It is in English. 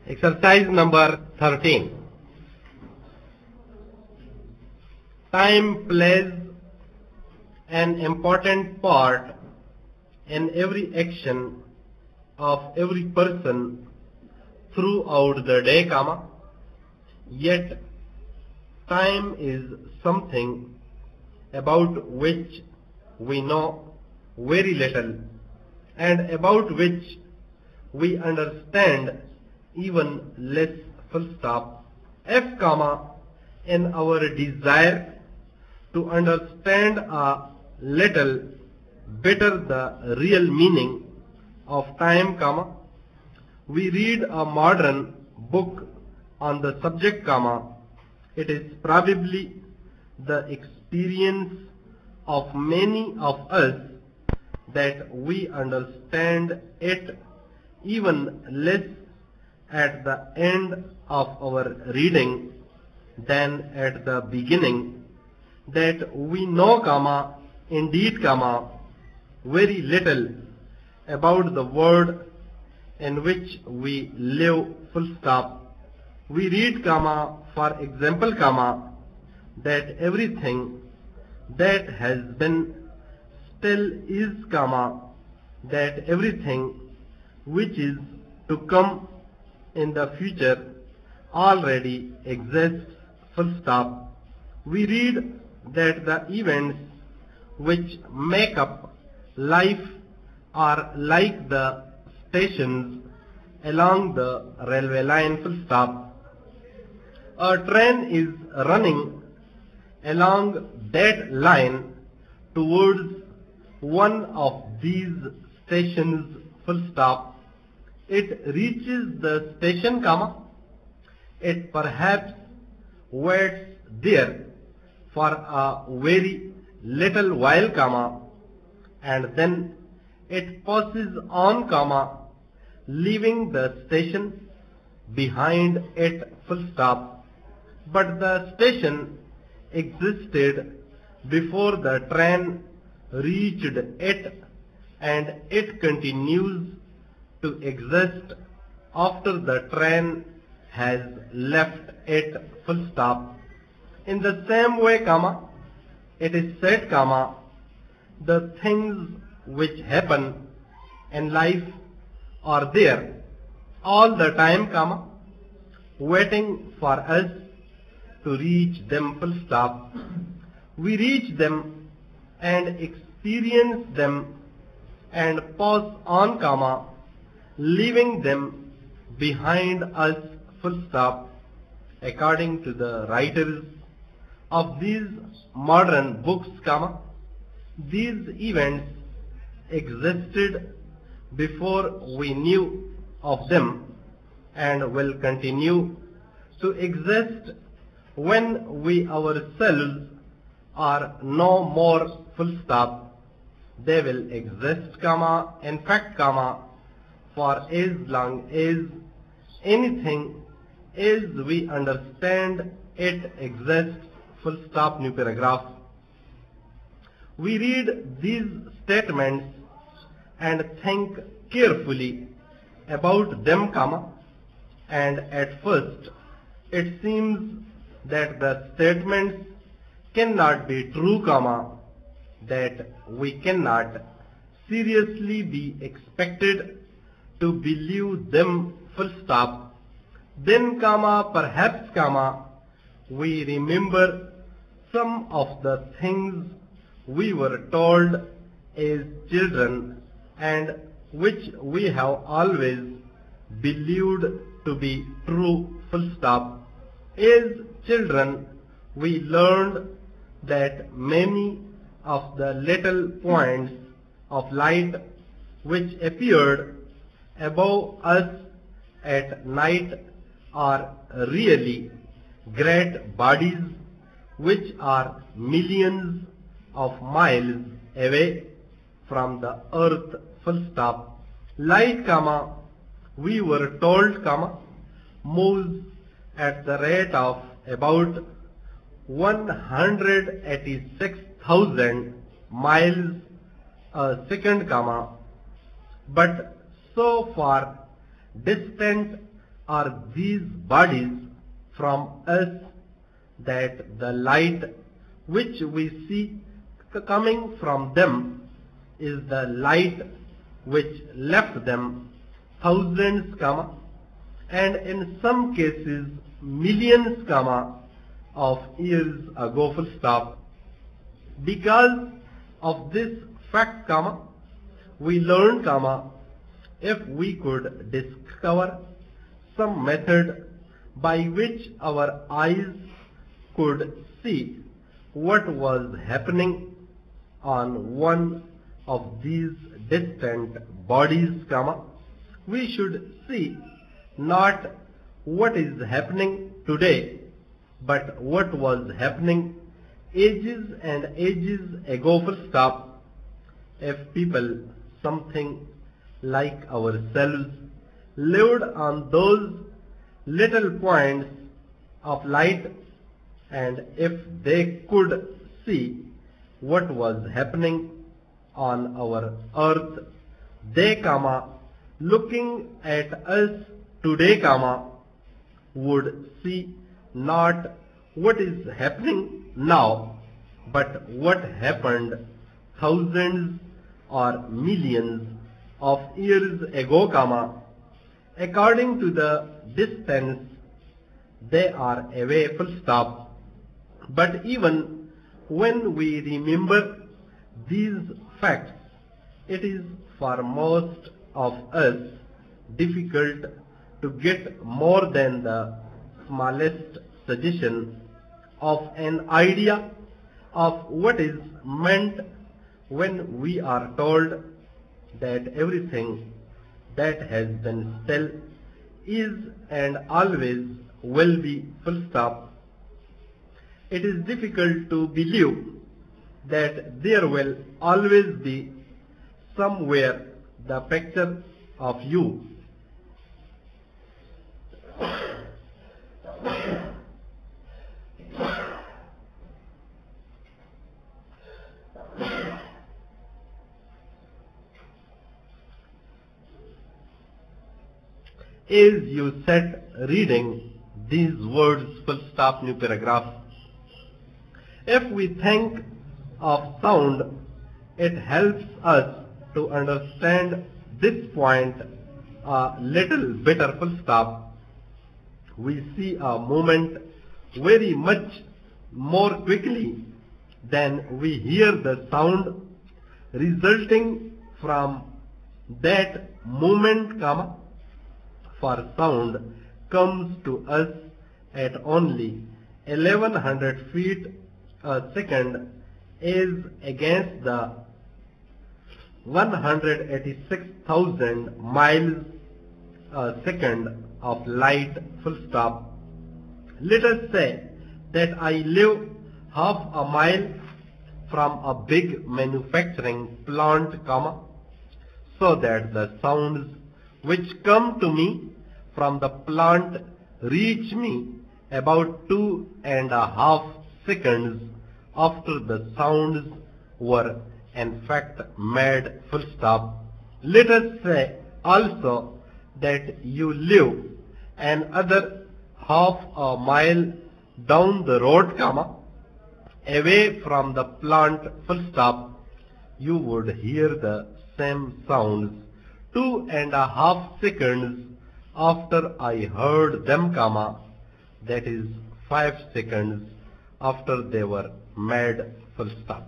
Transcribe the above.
Exercise number 13. Time plays an important part in every action of every person throughout the day, yet time is something about which we know very little and about which we understand even less, If, in our desire to understand a little better the real meaning of time, we read a modern book on the subject, it is probably the experience of many of us that we understand it even less at the end of our reading than at the beginning, that we know, indeed, very little about the world in which we live, We read, for example, that everything that has been still is, that everything which is to come in the future already exists, We read that the events which make up life are like the stations along the railway line, A train is running along that line towards one of these stations, It reaches the station, it perhaps waits there for a very little while, and then it passes on, leaving the station behind it, But the station existed before the train reached it, and it continues to exist after the train has left it, In the same way, it is said, the things which happen in life are there all the time, waiting for us to reach them, We reach them and experience them and pass on, leaving them behind us, According to the writers of these modern books, these events existed before we knew of them and will continue to exist when we ourselves are no more, They will exist, in fact, for as long as anything as we understand it exists, new paragraph. We read these statements and think carefully about them, and at first it seems that the statements cannot be true, that we cannot seriously be expected to believe them, Then, perhaps, we remember some of the things we were told as children and which we have always believed to be true, As children, we learned that many of the little points of light which appeared above us at night are really great bodies which are millions of miles away from the earth, Light, we were told, moves at the rate of about 186,000 miles a second, but so far distant are these bodies from us that the light which we see coming from them is the light which left them thousands, and in some cases millions, of years ago, full stop. Because of this fact, we learn, if we could discover some method by which our eyes could see what was happening on one of these distant bodies, we should see not what is happening today, but what was happening ages and ages ago, full stop. If people, something like ourselves, lived on those little points of light, and if they could see what was happening on our earth, they, looking at us today, would see not what is happening now, but what happened thousands or millions of years ago, according to the distance they are away, full stop. But even when we remember these facts, it is for most of us difficult to get more than the smallest suggestion of an idea of what is meant when we are told that everything that has been still is and always will be, full stop. It is difficult to believe that there will always be somewhere the picture of you. As you sat reading these words, full stop, new paragraph, if we think of sound, it helps us to understand this point a little better, full stop. We see a movement very much more quickly than we hear the sound resulting from that movement, for sound comes to us at only 1100 feet a second as against the 186,000 miles a second of light, full stop. Let us say that I live half a mile from a big manufacturing plant, so that the sounds which come to me from the plant reach me about 2.5 seconds after the sounds were in fact made, full stop. Let us say also that you live another half a mile down the road, away from the plant, full stop. You would hear the same sounds 2.5 seconds after I heard them, that is 5 seconds after they were made, full stop.